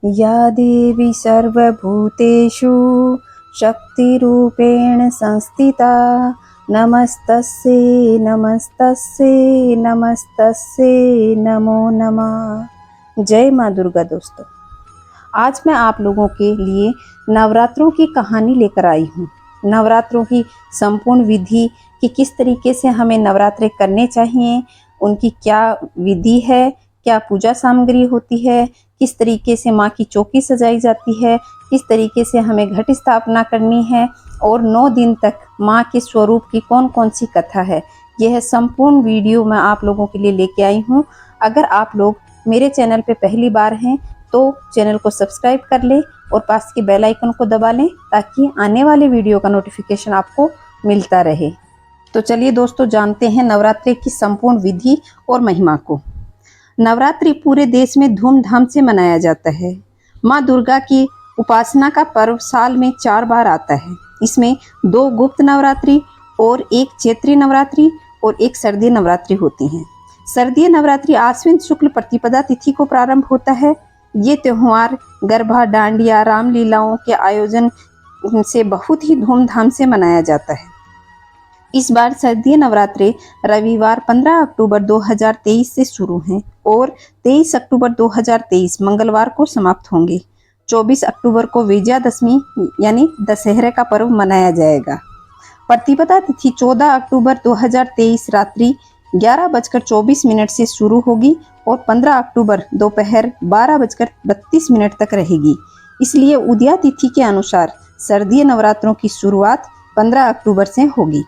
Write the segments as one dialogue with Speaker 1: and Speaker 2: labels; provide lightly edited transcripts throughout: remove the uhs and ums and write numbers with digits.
Speaker 1: या देवी सर्वभूतेषु शक्तिरूपेण संस्थिता नमस्तस्यै नमस्तस्यै नमस्तस्यै नमो नमः। जय माँ दुर्गा। दोस्तों, आज मैं आप लोगों के लिए नवरात्रों की कहानी लेकर आई हूँ। नवरात्रों की संपूर्ण विधि कि किस तरीके से हमें नवरात्रे करने चाहिए, उनकी क्या विधि है, क्या पूजा सामग्री होती है, किस तरीके से माँ की चौकी सजाई जाती है, किस तरीके से हमें घट स्थापना करनी है और 9 दिन तक माँ के स्वरूप की कौन कौन सी कथा है, यह संपूर्ण वीडियो मैं आप लोगों के लिए लेके आई हूँ। अगर आप लोग मेरे चैनल पे पहली बार हैं तो चैनल को सब्सक्राइब कर लें और पास के बेल आइकन को दबा लें ताकि आने वाले वीडियो का नोटिफिकेशन आपको मिलता रहे। तो चलिए दोस्तों, जानते हैं नवरात्रि की संपूर्ण विधि और महिमा को। नवरात्रि पूरे देश में धूमधाम से मनाया जाता है। माँ दुर्गा की उपासना का पर्व साल में 4 बार आता है। इसमें 2 गुप्त नवरात्रि और 1 चैत्री नवरात्रि और 1 शारदीय नवरात्रि होती हैं। शारदीय नवरात्रि आश्विन शुक्ल प्रतिपदा तिथि को प्रारंभ होता है। ये त्योहार गरबा, डांडिया, रामलीलाओं के आयोजन से बहुत ही धूमधाम से मनाया जाता है। इस बार शारदीय नवरात्रे रविवार 15 अक्टूबर 2023 से शुरू हैं और 23 अक्टूबर 2023 मंगलवार को समाप्त होंगे। 24 अक्टूबर को विजयादशमी यानी दशहरे का पर्व मनाया जाएगा। प्रतिपदा तिथि 14 अक्टूबर 2023 रात्रि 11:24 से शुरू होगी और 15 अक्टूबर दोपहर 12:32 तक रहेगी। इसलिए उदया तिथि के अनुसार शारदीय नवरात्रों की शुरुआत 15 अक्टूबर से होगी।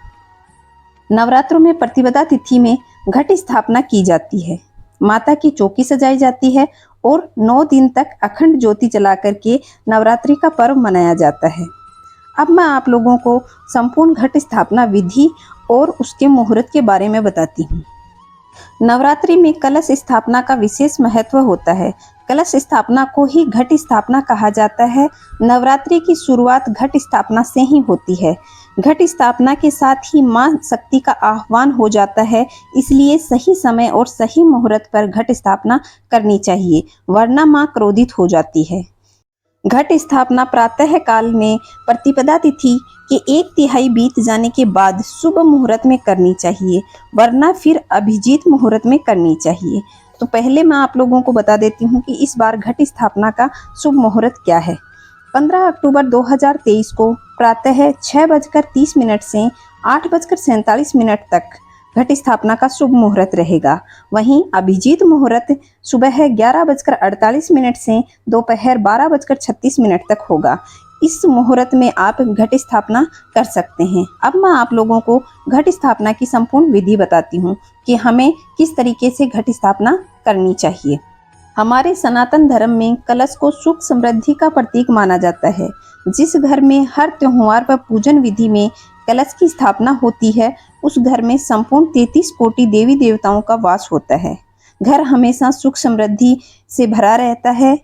Speaker 1: नवरात्रों में प्रतिपदा तिथि में घट स्थापना की जाती है, माता की चौकी सजाई जाती है और 9 दिन तक अखंड ज्योति जला करके नवरात्रि का पर्व मनाया जाता है। अब मैं आप लोगों को संपूर्ण घट स्थापना विधि और उसके मुहूर्त के बारे में बताती हूँ। नवरात्रि में कलश स्थापना का विशेष महत्व होता है। कलश स्थापना को ही घट स्थापना कहा जाता है। नवरात्रि की शुरुआत घट स्थापना से ही होती है। घट स्थापना के साथ ही मां शक्ति का आह्वान हो जाता है, इसलिए सही समय और सही मुहूर्त पर घट स्थापना करनी चाहिए, वरना मां क्रोधित हो जाती है। घट स्थापना प्रातः काल में प्रतिपदा तिथि के 1/3 बीत जाने के बाद शुभ मुहूर्त में करनी चाहिए, वरना फिर अभिजीत मुहूर्त में करनी चाहिए। तो पहले मैं आप लोगों को बता देती हूँ कि इस बार घट स्थापना का शुभ मुहूर्त क्या है। 15 अक्टूबर 2023 को प्रातः 6:30 से 8:47 तक घट स्थापना का शुभ मुहूर्त रहेगा। वहीं अभिजीत मुहूर्त सुबह 11:48 से दोपहर 12:36 तक होगा। इस मुहूर्त में आप घट स्थापना कर सकते हैं। अब मैं आप लोगों को घट स्थापना की संपूर्ण विधि बताती हूँ कि हमें किस तरीके से घट स्थापना करनी चाहिए। हमारे सनातन धर्म में कलश को सुख समृद्धि का प्रतीक माना जाता है। जिस घर में हर त्योहार व पूजन विधि में कलश की स्थापना होती है, उस घर में संपूर्ण 33 कोटि देवी देवताओं का वास होता है। घर हमेशा सुख समृद्धि से भरा रहता है।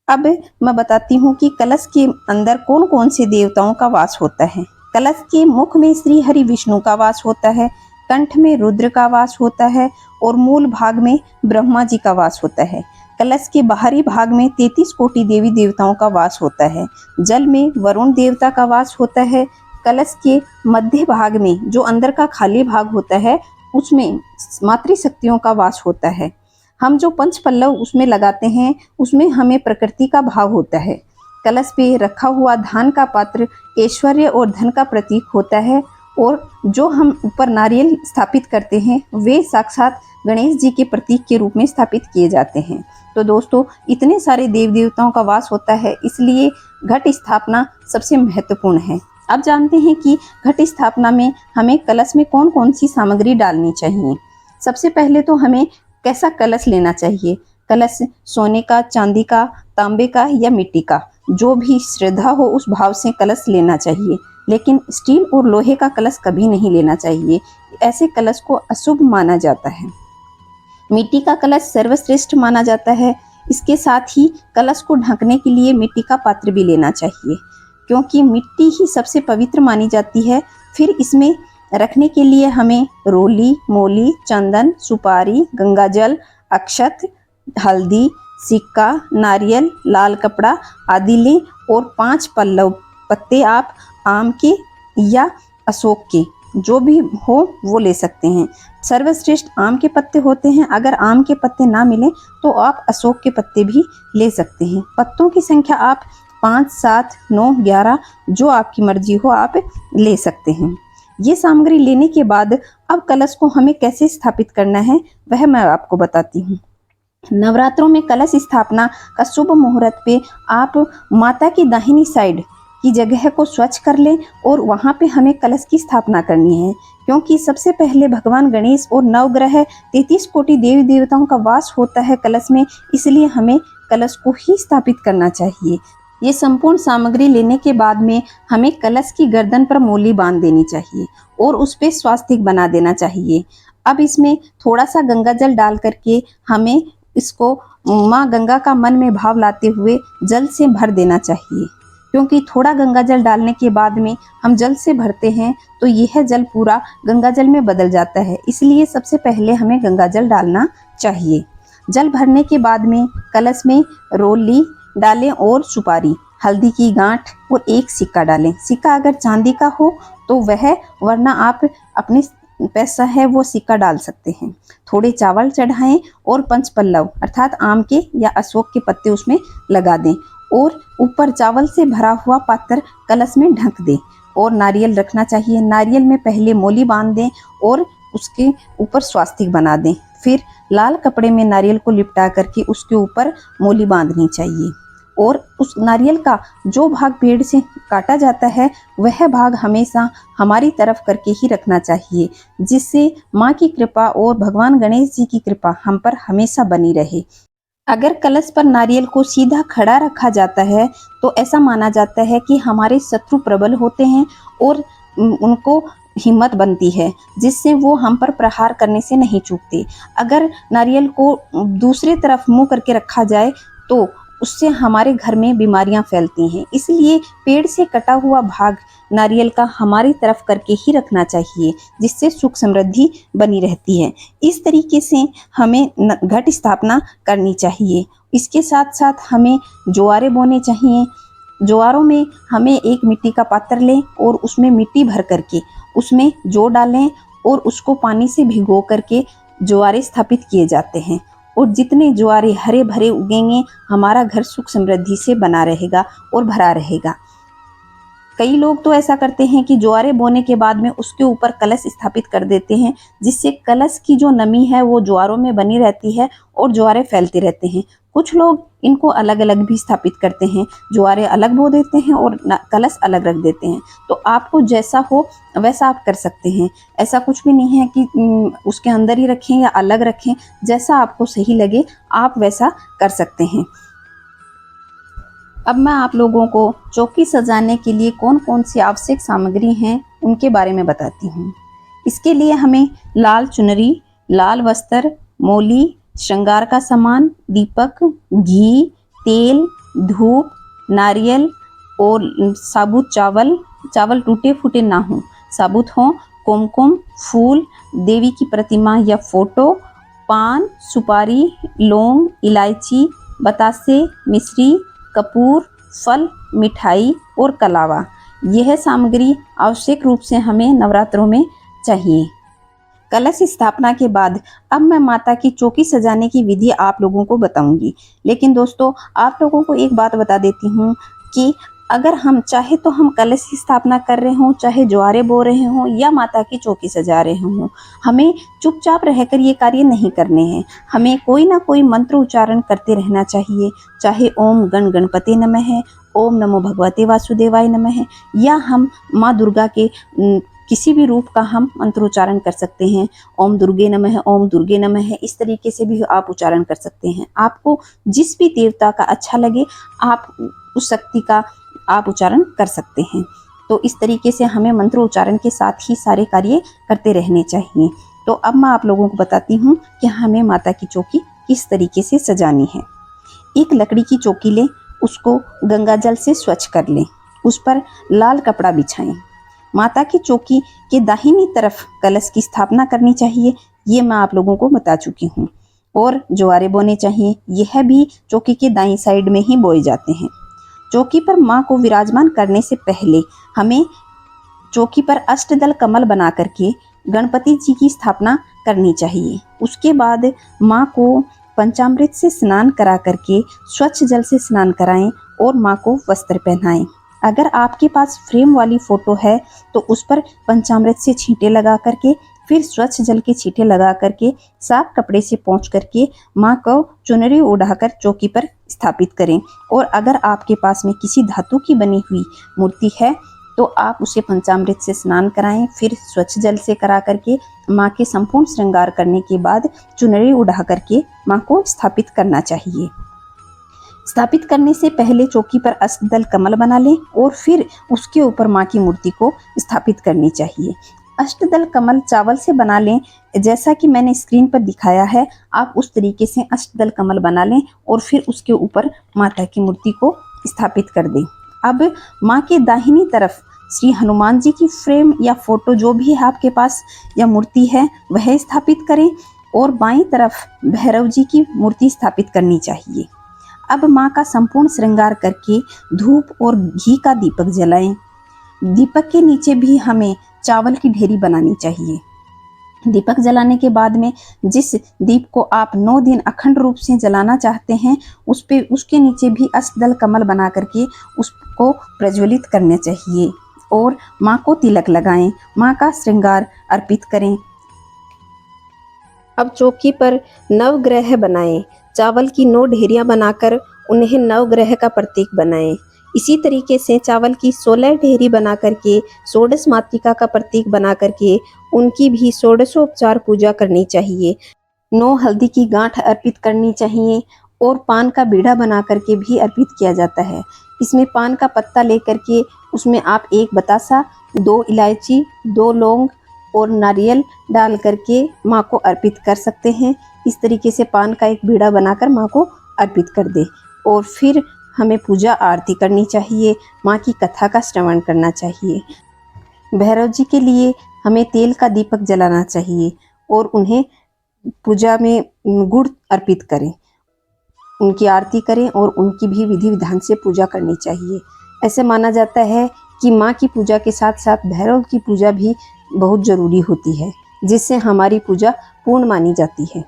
Speaker 1: अब मैं बताती हूँ कि कलश के अंदर कौन कौन से देवताओं का वास होता है। कलश के मुख में श्री हरि विष्णु का वास होता है, कंठ में रुद्र का वास होता है और मूल भाग में ब्रह्मा जी का वास होता है। कलश के बाहरी भाग में 33 कोटि देवी देवताओं का वास होता है। जल में वरुण देवता का वास होता है। कलश के मध्य भाग में जो अंदर का खाली भाग होता है, उसमें मातृशक्तियों का वास होता है। हम जो पंच पल्लव उसमें लगाते हैं, उसमें हमें प्रकृति का भाव होता है। कलश पे रखा हुआ धान का पात्र ऐश्वर्य और धन का प्रतीक होता है और जो हम ऊपर नारियल स्थापित करते हैं, वे साक्षात गणेश जी के प्रतीक के रूप में स्थापित किए जाते हैं। तो दोस्तों, इतने सारे देव देवताओं का वास होता है, इसलिए घट स्थापना सबसे महत्वपूर्ण है। अब जानते हैं कि घट स्थापना में हमें कलश में कौन कौन सी सामग्री डालनी चाहिए। सबसे पहले तो हमें कैसा कलश लेना चाहिए। कलश सोने का, चांदी का, तांबे का या मिट्टी का, जो भी श्रद्धा हो उस भाव से कलश लेना चाहिए, लेकिन स्टील और लोहे का कलश कभी नहीं लेना चाहिए। ऐसे कलश को अशुभ माना जाता है। मिट्टी का कलश सर्वश्रेष्ठ माना जाता है। इसके साथ ही कलश को ढकने के लिए मिट्टी का पात्र भी लेना चाहिए, क्योंकि मिट्टी ही सबसे पवित्र मानी जाती है। फिर इसमें रखने के लिए हमें रोली, मोली, चंदन, सुपारी, गंगाजल, अक्षत, हल्दी, सिक्का, नारियल, लाल कपड़ा आदि लें और 5 पल्लव पत्ते आप आम के या अशोक के जो भी हो वो ले सकते हैं। सर्वश्रेष्ठ आम के पत्ते होते हैं। अगर आम के पत्ते ना मिलें तो आप अशोक के पत्ते भी ले सकते हैं। पत्तों की संख्या आप 5, 7, 9, 11 जो आपकी मर्जी हो आप ले सकते हैं। ये सामग्री लेने के बाद अब कलश को हमें कैसे स्थापित करना है वह मैं आपको बताती हूँ। नवरात्रों में कलश स्थापना का शुभ मुहूर्त पे आप माता की दाहिनी साइड की जगह को स्वच्छ कर लें और वहाँ पे हमें कलश की स्थापना करनी है, क्योंकि सबसे पहले भगवान गणेश और नवग्रह 33 कोटि देवी देवताओं का वास होता है कलश में, इसलिए हमें कलश को ही स्थापित करना चाहिए। ये संपूर्ण सामग्री लेने के बाद में हमें कलश की गर्दन पर मोली बांध देनी चाहिए और उस पर स्वास्तिक बना देना चाहिए। अब इसमें थोड़ा सा गंगा जल डाल करके हमें इसको माँ गंगा का मन में भाव लाते हुए जल से भर देना चाहिए, क्योंकि थोड़ा गंगा जल डालने के बाद में हम जल से भरते हैं तो यह जल पूरा गंगा जल में बदल जाता है, इसलिए सबसे पहले हमें गंगा जल डालना चाहिए। जल भरने के बाद में कलश में रोली डालें और सुपारी, हल्दी की गांठ और एक सिक्का डालें। सिक्का अगर चांदी का हो तो वह, वरना आप अपने पैसा है वो सिक्का डाल सकते हैं। थोड़े चावल चढ़ाएं और 5 पल्लव अर्थात आम के या अशोक के पत्ते उसमें लगा दें और ऊपर चावल से भरा हुआ पात्र कलश में ढक दें और नारियल रखना चाहिए। नारियल में पहले मोली बांध दें और उसके ऊपर स्वास्तिक बना दें। फिर लाल कपड़े में नारियल को लिपटा करके उसके ऊपर मोली बांधनी चाहिए और उस नारियल का जो भाग पेड़ से काटा जाता है वह भाग हमेशा हमारी तरफ करके ही रखना चाहिए, जिससे माँ की कृपा और भगवान गणेश जी की कृपा हम पर हमेशा बनी रहे। अगर कलश पर नारियल को सीधा खड़ा रखा जाता है तो ऐसा माना जाता है कि हमारे शत्रु प्रबल होते हैं और उनको हिम्मत बनती है, जिससे वो हम पर प्रहार करने से नहीं चूकते। अगर नारियल को दूसरी तरफ मुंह करके रखा जाए तो उससे हमारे घर में बीमारियां फैलती हैं, इसलिए पेड़ से कटा हुआ भाग नारियल का हमारी तरफ करके ही रखना चाहिए, जिससे सुख समृद्धि बनी रहती है। इस तरीके से हमें घट स्थापना करनी चाहिए। इसके साथ साथ हमें ज्वारे बोने चाहिए। ज्वारों में हमें एक मिट्टी का पात्र लें और उसमें मिट्टी भर करके उसमें जौ डालें और उसको पानी से भिगो करके ज्वारे स्थापित किए जाते हैं और जितने ज्वारे हरे भरे उगेंगे हमारा घर सुख समृद्धि से बना रहेगा और भरा रहेगा। कई लोग तो ऐसा करते हैं कि ज्वारे बोने के बाद में उसके ऊपर कलश स्थापित कर देते हैं, जिससे कलश की जो नमी है वो ज्वारों में बनी रहती है और ज्वारे फैलते रहते हैं। कुछ लोग इनको अलग अलग भी स्थापित करते हैं, ज्वारे अलग बो देते हैं और कलश अलग रख देते हैं। तो आपको जैसा हो वैसा आप कर सकते हैं। ऐसा कुछ भी नहीं है कि उसके अंदर ही रखें या अलग रखें, जैसा आपको सही लगे आप वैसा कर सकते हैं। अब मैं आप लोगों को चौकी सजाने के लिए कौन कौन सी आवश्यक सामग्री हैं उनके बारे में बताती हूँ। इसके लिए हमें लाल चुनरी, लाल वस्त्र, मोली, श्रृंगार का सामान, दीपक, घी, तेल, धूप, नारियल और साबुत चावल टूटे फूटे ना हों, साबुत हों, कुमकुम, फूल, देवी की प्रतिमा या फोटो, पान, सुपारी, लौंग, इलायची, बतासे, मिश्री, कपूर, फल, मिठाई और कलावा। यह सामग्री आवश्यक रूप से हमें नवरात्रों में चाहिए। कलश स्थापना के बाद अब मैं माता की चौकी सजाने की विधि आप लोगों को बताऊंगी। लेकिन दोस्तों आप लोगों को एक बात बता देती हूँ कि अगर हम चाहे तो हम कलश की स्थापना कर रहे हों, चाहे ज्वारे बो रहे हों या माता की चौकी सजा रहे हों, हमें चुपचाप रहकर ये कार्य नहीं करने हैं। हमें कोई ना कोई मंत्र उच्चारण करते रहना चाहिए, चाहे ओम गण गणपते नमः है, ओम नमो भगवते वासुदेवाय नमः है, या हम माँ दुर्गा के किसी भी रूप का हम मंत्रोच्चारण कर सकते हैं। ओम दुर्गे नमः, ओम दुर्गे नमः, इस तरीके से भी आप उच्चारण कर सकते हैं। आपको जिस भी देवता का अच्छा लगे आप उस शक्ति का आप उच्चारण कर सकते हैं। तो इस तरीके से हमें मंत्र उच्चारण के साथ ही सारे कार्य करते रहने चाहिए। तो अब मैं आप लोगों को बताती हूँ कि हमें माता की चौकी किस तरीके से सजानी है। एक लकड़ी की चौकी लें, उसको गंगा जल से स्वच्छ कर लें, उस पर लाल कपड़ा बिछाएं। माता की चौकी के दाहिनी तरफ कलश की स्थापना करनी चाहिए, ये मैं आप लोगों को बता चुकी हूँ। और ज्वारे बोने चाहिए। यह भी चौकी के दाईं साइड में ही बोए जाते हैं। चौकी पर माँ को विराजमान करने से पहले हमें चौकी पर अष्टदल कमल बना करके गणपति जी की स्थापना करनी चाहिए। उसके बाद माँ को पंचामृत से स्नान करा करके स्वच्छ जल से स्नान कराएं और माँ को वस्त्र पहनाएं। अगर आपके पास फ्रेम वाली फोटो है तो उस पर पंचामृत से छींटे लगा करके फिर स्वच्छ जल के छींटे लगा करके साफ कपड़े से पोंछ करके माँ को चुनरी उड़ाकर चौकी पर स्थापित करें। और अगर आपके पास में किसी धातु की बनी हुई मूर्ति है तो आप उसे पंचामृत से स्नान कराएं, फिर स्वच्छ जल से करा करके माँ के संपूर्ण श्रृंगार करने के बाद चुनरी उड़ा करके माँ को स्थापित करना चाहिए। स्थापित करने से पहले चौकी पर अष्टदल कमल बना लें और फिर उसके ऊपर माँ की मूर्ति को स्थापित करनी चाहिए। अष्टदल कमल चावल से बना लें, जैसा कि मैंने स्क्रीन पर दिखाया है। आप उस तरीके से अष्टदल कमल बना लें और फिर उसके ऊपर माता की मूर्ति को स्थापित कर दें। अब माँ के दाहिनी तरफ श्री हनुमान जी की फ्रेम या फोटो जो भी है आपके पास या मूर्ति है वह स्थापित करें और बाईं तरफ भैरव जी की मूर्ति स्थापित करनी चाहिए। अब माँ का संपूर्ण श्रृंगार करके धूप और घी का दीपक जलाएं। दीपक के नीचे भी हमें चावल की ढेरी बनानी चाहिए। दीपक जलाने के बाद में जिस दीप को आप 9 दिन अखंड रूप से जलाना चाहते हैं उसके नीचे भी अष्टदल कमल बना करके उसको प्रज्वलित करना चाहिए और माँ को तिलक लगाएं, माँ का श्रृंगार अर्पित करें। अब चौकी पर नवग्रह बनाएं। चावल की 9 ढेरियां बनाकर उन्हें नवग्रह का प्रतीक बनाएं। इसी तरीके से चावल की 16 ढेरी बना करके षोडश मातृका का प्रतीक बना करके उनकी भी षोडशोपचार पूजा करनी चाहिए। 9 हल्दी की गांठ अर्पित करनी चाहिए और पान का बीड़ा बना करके भी अर्पित किया जाता है। इसमें पान का पत्ता लेकर के उसमें आप 1 बतासा, 2 इलायची, 2 लौंग और नारियल डाल करके माँ को अर्पित कर सकते हैं। इस तरीके से पान का एक बीड़ा बनाकर माँ को अर्पित कर दे और फिर हमें पूजा आरती करनी चाहिए, माँ की कथा का श्रवण करना चाहिए। भैरव जी के लिए हमें तेल का दीपक जलाना चाहिए और उन्हें पूजा में गुड़ अर्पित करें, उनकी आरती करें और उनकी भी विधि विधान से पूजा करनी चाहिए। ऐसे माना जाता है कि माँ की पूजा के साथ साथ भैरव की पूजा भी बहुत ज़रूरी होती है, जिससे हमारी पूजा पूर्ण मानी जाती है।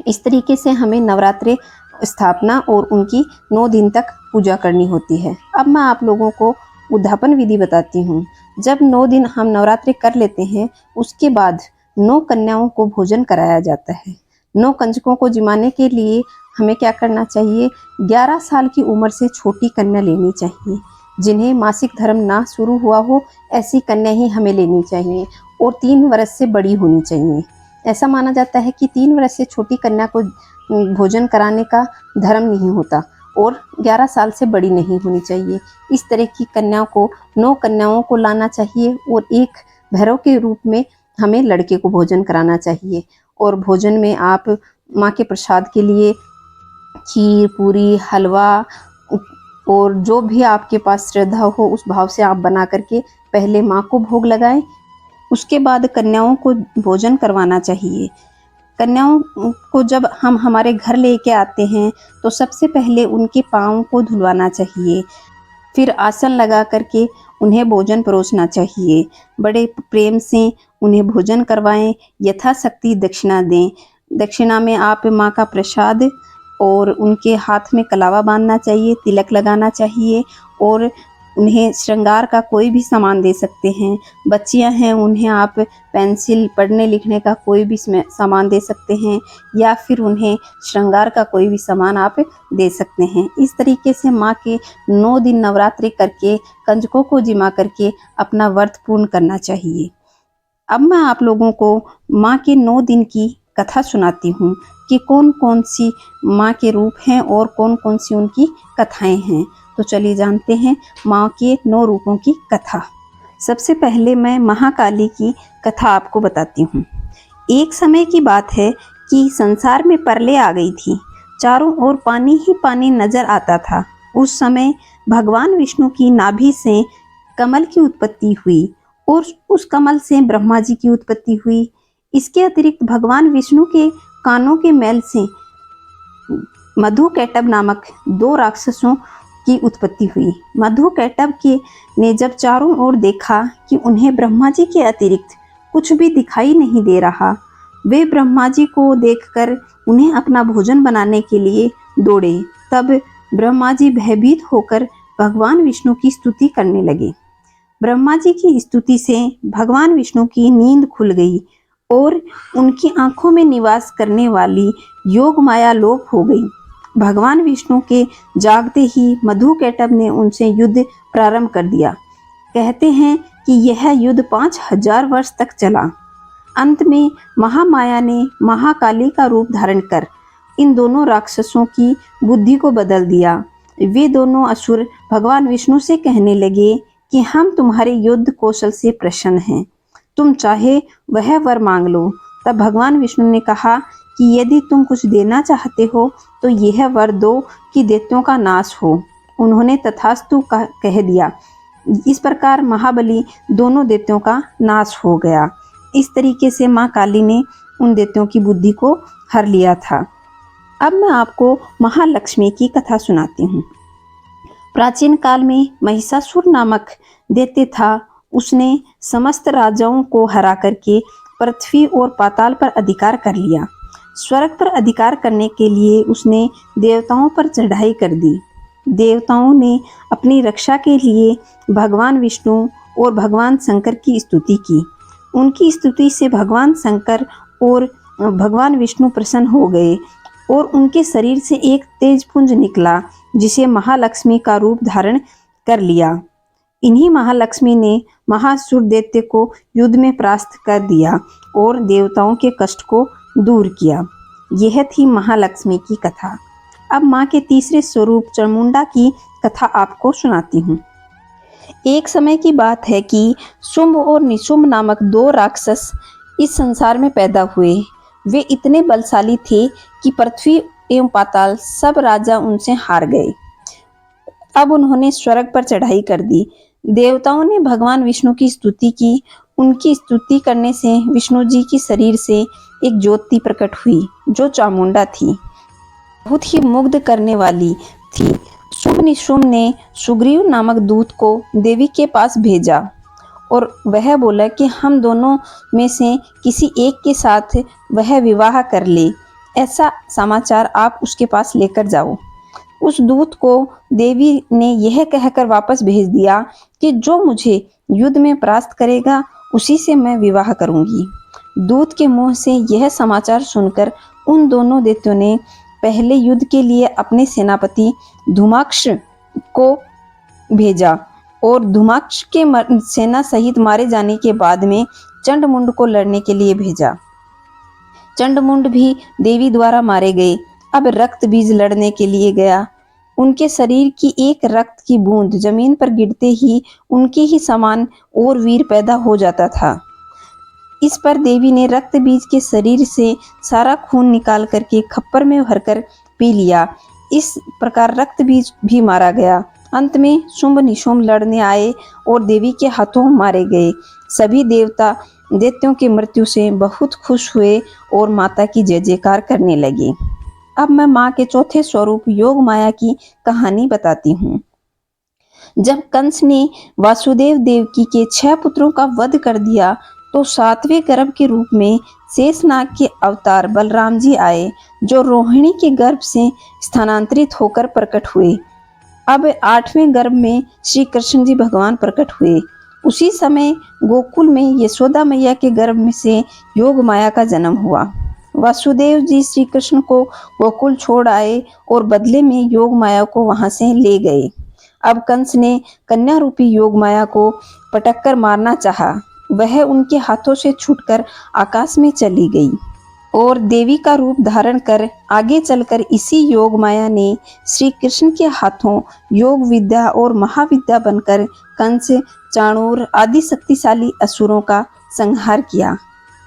Speaker 1: इस तरीके से हमें नवरात्रे स्थापना और उनकी 9 दिन तक पूजा करनी होती है। अब मैं आप लोगों को उद्यापन विधि बताती हूँ। जब 9 दिन हम नवरात्रि कर लेते हैं उसके बाद 9 कन्याओं को भोजन कराया जाता है। 9 कंजकों को जिमाने के लिए हमें क्या करना चाहिए? 11 साल की उम्र से छोटी कन्या लेनी चाहिए। जिन्हें मासिक धर्म ना शुरू हुआ हो ऐसी कन्या ही हमें लेनी चाहिए और 3 वर्ष से बड़ी होनी चाहिए। ऐसा माना जाता है कि 3 वर्ष से छोटी कन्या को भोजन कराने का धर्म नहीं होता और 11 साल से बड़ी नहीं होनी चाहिए। इस तरह की कन्याओं को 9 कन्याओं को लाना चाहिए और एक भैरव के रूप में हमें लड़के को भोजन कराना चाहिए। और भोजन में आप माँ के प्रसाद के लिए खीर, पूरी, हलवा और जो भी आपके पास श्रद्धा हो उस भाव से आप बना करके पहले माँ को भोग लगाएं। उसके बाद कन्याओं को भोजन करवाना चाहिए। कन्याओं को जब हम हमारे घर लेके आते हैं तो सबसे पहले उनके पाँव को धुलवाना चाहिए, फिर आसन लगा करके उन्हें भोजन परोसना चाहिए। बड़े प्रेम से उन्हें भोजन करवाएं, यथाशक्ति दक्षिणा दें। दक्षिणा में आप माँ का प्रसाद और उनके हाथ में कलावा बांधना चाहिए, तिलक लगाना चाहिए और उन्हें श्रृंगार का कोई भी सामान दे सकते हैं। बच्चियां हैं उन्हें आप पेंसिल, पढ़ने लिखने का कोई भी सामान दे सकते हैं या फिर उन्हें श्रृंगार का कोई भी सामान आप दे सकते हैं। इस तरीके से माँ के 9 दिन नवरात्रि करके कंजकों को जिमा करके अपना व्रत पूर्ण करना चाहिए। अब मैं आप लोगों को माँ के 9 दिन की कथा सुनाती हूँ कि कौन कौन सी माँ के रूप हैं और कौन कौन सी उनकी कथाएं हैं। तो चलिए जानते हैं माँ के 9 रूपों की कथा। सबसे पहले मैं महाकाली की कथा आपको बताती हूँ। एक समय की बात है कि संसार में प्रलय आ गई थी। चारों ओर पानी ही पानी नजर आता था। उस समय भगवान विष्णु की नाभि से कमल की उत्पत्ति हुई और उस कमल से ब्रह्मा जी की उत्पत्ति हुई। इसके अतिरिक्त भगवान विष्णु के कानों के मैल से मधुकैटभ नामक 2 राक्षसों की उत्पत्ति हुई। मधुकैटभ के ने जब चारों ओर देखा कि उन्हें ब्रह्मा जी के अतिरिक्त कुछ भी दिखाई नहीं दे रहा, वे ब्रह्मा जी को देखकर उन्हें अपना भोजन बनाने के लिए दौड़े। तब ब्रह्मा जी भयभीत होकर भगवान विष्णु की स्तुति करने लगे। ब्रह्मा जी की स्तुति से भगवान विष्णु की नींद खुल गई और उनकी आंखों में निवास करने वाली योग माया लोप हो गई। भगवान विष्णु के जागते ही मधुकैटभ ने उनसे युद्ध प्रारंभ कर दिया। कहते हैं कि यह युद्ध 5000 वर्ष तक चला। अंत में महामाया ने महाकाली का रूप धारण कर इन दोनों राक्षसों की बुद्धि को बदल दिया। वे दोनों असुर भगवान विष्णु से कहने लगे कि हम तुम्हारे युद्ध कौशल से प्रसन्न हैं, तुम चाहे वह वर मांग लो। तब भगवान विष्णु ने कहा कि यदि तुम कुछ देना चाहते हो तो यह वर दो कि दैत्यों का नाश हो। उन्होंने तथास्तु कह दिया। इस प्रकार महाबली दोनों दैत्यों का नाश हो गया। इस तरीके से माँ काली ने उन दैत्यों की बुद्धि को हर लिया था। अब मैं आपको महालक्ष्मी की कथा सुनाती हूँ। प्राचीन काल में महिषासुर नामक दैत्य था। उसने समस्त राजाओं को हरा करके पृथ्वी और पाताल पर अधिकार कर लिया। स्वर्ग पर अधिकार करने के लिए उसने देवताओं पर चढ़ाई कर दी। देवताओं ने अपनी रक्षा के लिए भगवान विष्णु और भगवान शंकर की स्तुति की। उनकी स्तुति से भगवान शंकर और भगवान विष्णु प्रसन्न हो गए और उनके शरीर से एक तेज पुंज निकला जिसे महालक्ष्मी का रूप धारण कर लिया। इन्हीं महालक्ष्मी ने महासुर दैत्य को युद्ध में परास्त कर दिया और देवताओं के कष्ट को दूर किया। यह थी महालक्ष्मी की कथा। अब माँ के तीसरे स्वरूप चामुंडा की कथा आपको सुनाती हूँ। एक समय की बात है कि शुंभ और निशुंभ नामक 2 राक्षस इस संसार में पैदा हुए। वे इतने बलशाली थे कि पृथ्वी एवं पाताल सब राजा उनसे हार गए। अब उन्होंने स्वर्ग पर चढ़ाई कर दी। देवताओं ने भगवान विष्णु की स्तुति की। उनकी स्तुति करने से विष्णु जी की शरीर से एक ज्योति प्रकट हुई जो चामुंडा थी, बहुत ही मुग्ध करने वाली थी। शुंभ निशुंभ ने सुग्रीव नामक दूत को देवी के पास भेजा और वह बोला कि हम दोनों में से किसी एक के साथ वह विवाह कर ले, ऐसा समाचार आप उसके पास लेकर जाओ। उस दूत को देवी ने यह कहकर वापस भेज दिया कि जो मुझे युद्ध में परास्त करेगा उसी से मैं विवाह करूंगी। दूत के मुंह से यह समाचार सुनकर उन दोनों दैत्यों ने पहले युद्ध के लिए अपने सेनापति धूम्राक्ष को भेजा और धूम्राक्ष के सेना सहित मारे जाने के बाद में चंडमुंड को लड़ने के लिए भेजा। चंडमुंड भी देवी द्वारा मारे गए। अब रक्त बीज लड़ने के लिए गया। उनके शरीर की एक रक्त की बूंद जमीन पर गिरते ही उनके ही समान और वीर पैदा हो जाता था। इस पर देवी ने रक्त बीज के शरीर से सारा खून निकाल करके खप्पर में भरकर पी लिया। इस प्रकार रक्त बीज भी मारा गया। अंत में शुंभ निशुंभ लड़ने आए और देवी के हाथों मारे गए। सभी देवता दैत्यों की मृत्यु से बहुत खुश हुए और माता की जय जयकार करने लगे। अब मैं माँ के चौथे स्वरूप योग माया की कहानी बताती हूँ। जब कंस ने वासुदेव देवकी के 6 पुत्रों का वध कर दिया तो 7वें गर्भ के रूप में शेषनाग के अवतार बलराम जी आए, जो रोहिणी के गर्भ से स्थानांतरित होकर प्रकट हुए। अब 8वें गर्भ में श्री कृष्ण जी भगवान प्रकट हुए। उसी समय गोकुल में यशोदा मैया के गर्भ में से योग माया का जन्म हुआ। वासुदेव जी श्री कृष्ण को गोकुल छोड़ आए और बदले में योग माया को वहां से ले गए। अब कंस ने कन्या रूपी योग माया को पटक कर मारना चाहा। वह उनके हाथों से छूटकर आकाश में चली गई और देवी का रूप धारण कर आगे चलकर इसी योग माया ने श्री कृष्ण के हाथों योग विद्या और महाविद्या बनकर कंस, चाणूर आदि शक्तिशाली असुरों का संहार किया।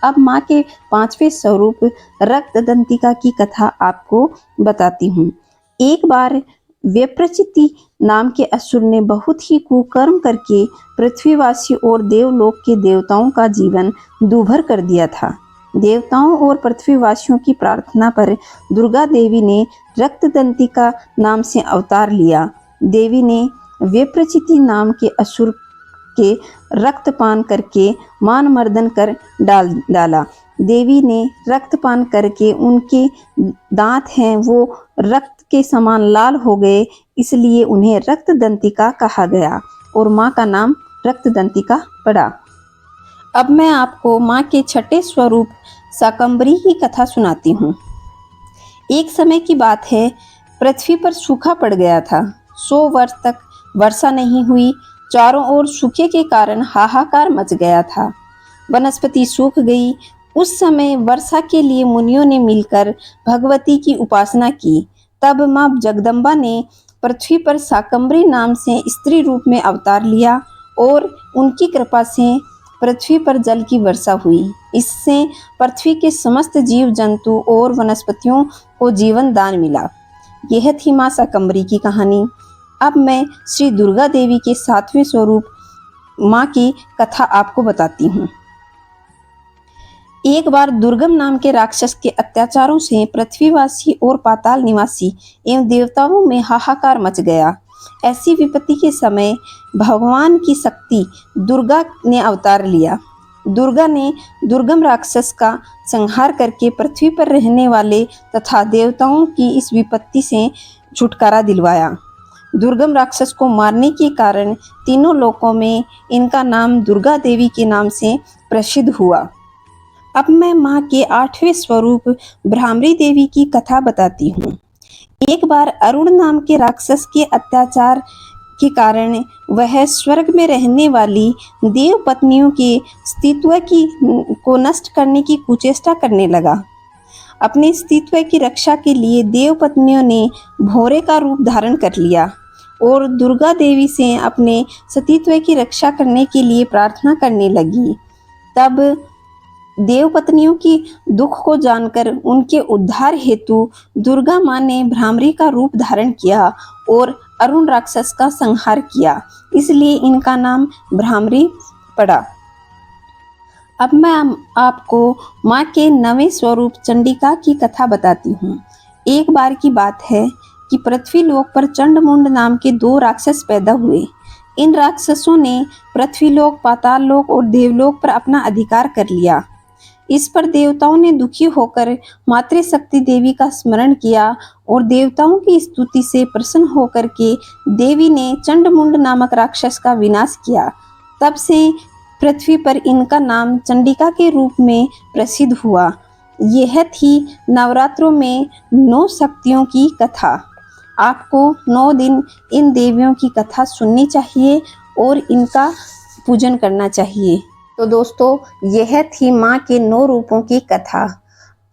Speaker 1: अब माँ के 5वें स्वरूप रक्त दंतिका की कथा आपको बताती हूँ। एक बार व्यप्रचिति नाम के असुर ने बहुत ही कुकर्म करके पृथ्वीवासी और देवलोक के देवताओं का जीवन दूभर कर दिया था। देवताओं और पृथ्वीवासियों की प्रार्थना पर दुर्गा देवी ने रक्तदंतिका नाम से अवतार लिया। देवी ने विप्रचिति नाम के असुर के रक्तपान करके मानमर्दन कर डाला। देवी ने रक्तपान करके उनके दांत हैं वो रक्त के समान लाल हो गए, इसलिए उन्हें रक्तदंतिका कहा गया और माँ का नाम रक्तदंतिका पड़ा। अब मैं आपको माँ के छठे स्वरूप शाकंभरी की कथा सुनाती हूँ। एक समय की बात है, पृथ्वी पर सूखा पड़ गया था। 100 वर्ष तक वर्षा नहीं हुई। चारों ओर सूखे के कारण हाहाकार मच गया था। वनस्पति सूख गई। उस समय वर्षा के लिए मुनियों ने मिलकर भगवती की उपासना की। तब माँ जगदम्बा ने पृथ्वी पर शाकंभरी नाम से स्त्री रूप में अवतार लिया और उनकी कृपा से पृथ्वी पर जल की वर्षा हुई। इससे पृथ्वी के समस्त जीव जंतु और वनस्पतियों को जीवन दान मिला। यह थी माँ शाकंभरी की कहानी। अब मैं श्री दुर्गा देवी के 7वें स्वरूप माँ की कथा आपको बताती हूँ। एक बार दुर्गम नाम के राक्षस के अत्याचारों से पृथ्वीवासी और पाताल निवासी एवं देवताओं में हाहाकार मच गया। ऐसी विपत्ति के समय भगवान की शक्ति दुर्गा ने अवतार लिया। दुर्गा ने दुर्गम राक्षस का संहार करके पृथ्वी पर रहने वाले तथा देवताओं की इस विपत्ति से छुटकारा दिलवाया। दुर्गम राक्षस को मारने के कारण तीनों लोकों में इनका नाम दुर्गा देवी के नाम से प्रसिद्ध हुआ। अब मैं माँ के 8वें स्वरूप भ्रामरी देवी की कथा बताती हूँ। एक बार अरुण नाम के राक्षस के अत्याचार के कारण वह स्वर्ग में रहने वाली देव पत्नियों के अस्तित्व को नष्ट करने की कुचेष्टा करने लगा। अपने अस्तित्व की रक्षा के लिए देव पत्नियों ने भौरे का रूप धारण कर लिया और दुर्गा देवी से अपने अस्तित्व की रक्षा करने के लिए प्रार्थना करने लगी। तब देव पत्नियों की दुख को जानकर उनके उद्धार हेतु दुर्गा माँ ने भ्रामरी का रूप धारण किया और अरुण राक्षस का संहार किया, इसलिए इनका नाम भ्रामरी पड़ा। अब मैं आपको माँ के 9वें स्वरूप चंडिका की कथा बताती हूँ। एक बार की बात है कि पृथ्वीलोक पर चंडमुंड नाम के 2 राक्षस पैदा हुए। इन राक्षसों ने पृथ्वीलोक, पाताललोक और देवलोक पर अपना अधिकार कर लिया। इस पर देवताओं ने दुखी होकर मातृशक्ति देवी का स्मरण किया और देवताओं की स्तुति से प्रसन्न होकर के देवी ने चंडमुंड नामक राक्षस का विनाश किया। तब से पृथ्वी पर इनका नाम चंडिका के रूप में प्रसिद्ध हुआ। यह थी नवरात्रों में 9 शक्तियों की कथा। आपको 9 दिन इन देवियों की कथा सुननी चाहिए और इनका पूजन करना चाहिए। तो दोस्तों, यह थी माँ के 9 रूपों की कथा।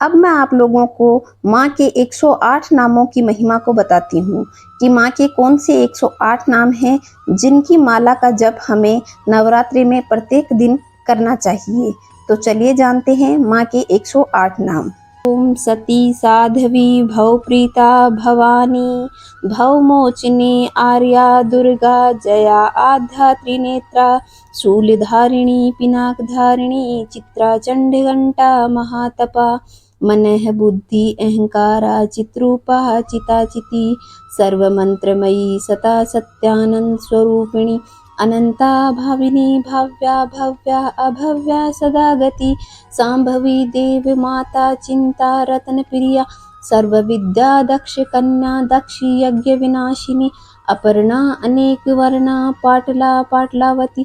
Speaker 1: अब मैं आप लोगों को माँ के 108 नामों की महिमा को बताती हूँ कि माँ के कौन से 108 नाम हैं जिनकी माला का जप हमें नवरात्रि में प्रत्येक दिन करना चाहिए। तो चलिए जानते हैं माँ के 108 नाम। ओम सती साध्वी भवप्रीता भवानी भवमोचिनी आर्या दुर्गा जया आद्या त्रिनेत्रा शूलधारिणी पिनाकधारिणी चित्रा चंडघंटा महातपा मनः बुद्धि अहंकारा चित्रूपा चिताचिति सर्वमंत्रमयी सता सत्यानंद स्वरूपिणी अनंता भाविनी भव्या भव्या अभव्या सदा गति सांभवी देव माता चिंता रत्न प्रिया सर्वविद्या दक्ष कन्या दक्षी यज्ञ विनाशिनी अपर्णा अनेक वर्णा पाटला पाटलावती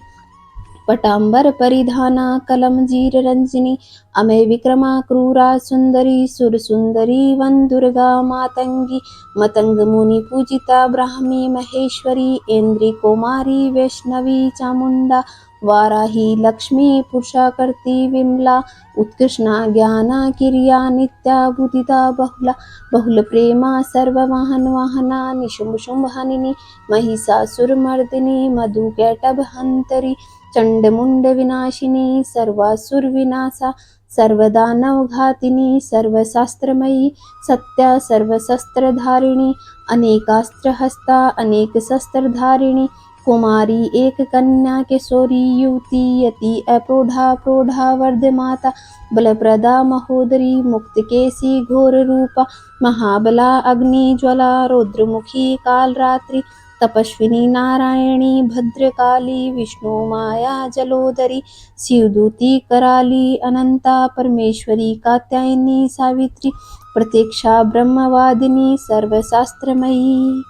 Speaker 1: पटांबर परिधाना कलमजीर रंजनी अमय विक्रमा क्रूरा सुंदरी सुर सुंदरी वन दुर्गा मातंगी मतंग मुनि पूजिता ब्राह्मी महेश्वरी इंद्री कुमारी वैष्णवी चामुंडा वाराही लक्ष्मी पुरुषा करती विमला उत्कृष्णा ज्ञाना किरिया नित्या बुद्धिदा बहुला बहुल प्रेमा सर्ववाहन वाहना निशुंभ शुंभ हनिनी महिषासुरमर्दिनी मधुकैटभ हंतरी चंडमुंड विनाशिनी सर्वासुर विनाशा सर्वदानव घातिनी सर्वशास्त्रमयी सत्या सर्वशस्त्रधारिणी अनेकास्त्र हस्ता अनेक शस्त्रधारिणी कुमारी एक कन्या किशोरी युवती यति अप्रौढ़ा प्रौढ़ा वर्धमाता बलप्रदा महोदरी मुक्तकेशी घोर रूपा महाबला अग्निज्वला रौद्रमुखी कालरात्रि तपस्विनी नारायणी भद्रकाली विष्णु माया जलोदरी शिवदूती कराली अनंता परमेश्वरी कात्यायनी सावित्री प्रत्यक्षा ब्रह्मवादिनी सर्वशास्त्रमयी।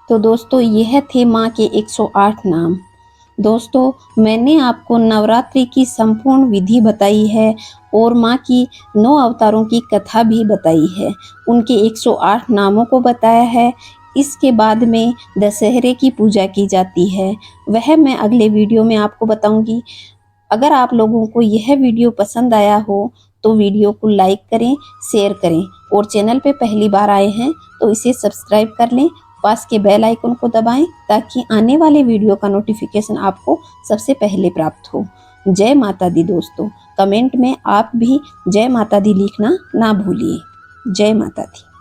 Speaker 1: तो दोस्तों यह थे माँ के 108 नाम। दोस्तों मैंने आपको नवरात्रि की संपूर्ण विधि बताई है और माँ की 9 अवतारों की कथा भी बताई है, उनके 108 नामों को बताया है। इसके बाद में दशहरे की पूजा की जाती है, वह मैं अगले वीडियो में आपको बताऊंगी। अगर आप लोगों को यह वीडियो पसंद आया हो तो वीडियो को लाइक करें, शेयर करें और चैनल पे पहली बार आए हैं तो इसे सब्सक्राइब कर लें, पास के बेल आइकन को दबाएं ताकि आने वाले वीडियो का नोटिफिकेशन आपको सबसे पहले प्राप्त हो। जय माता दी दोस्तों। कमेंट में आप भी जय माता दी लिखना ना भूलिए। जय माता दी।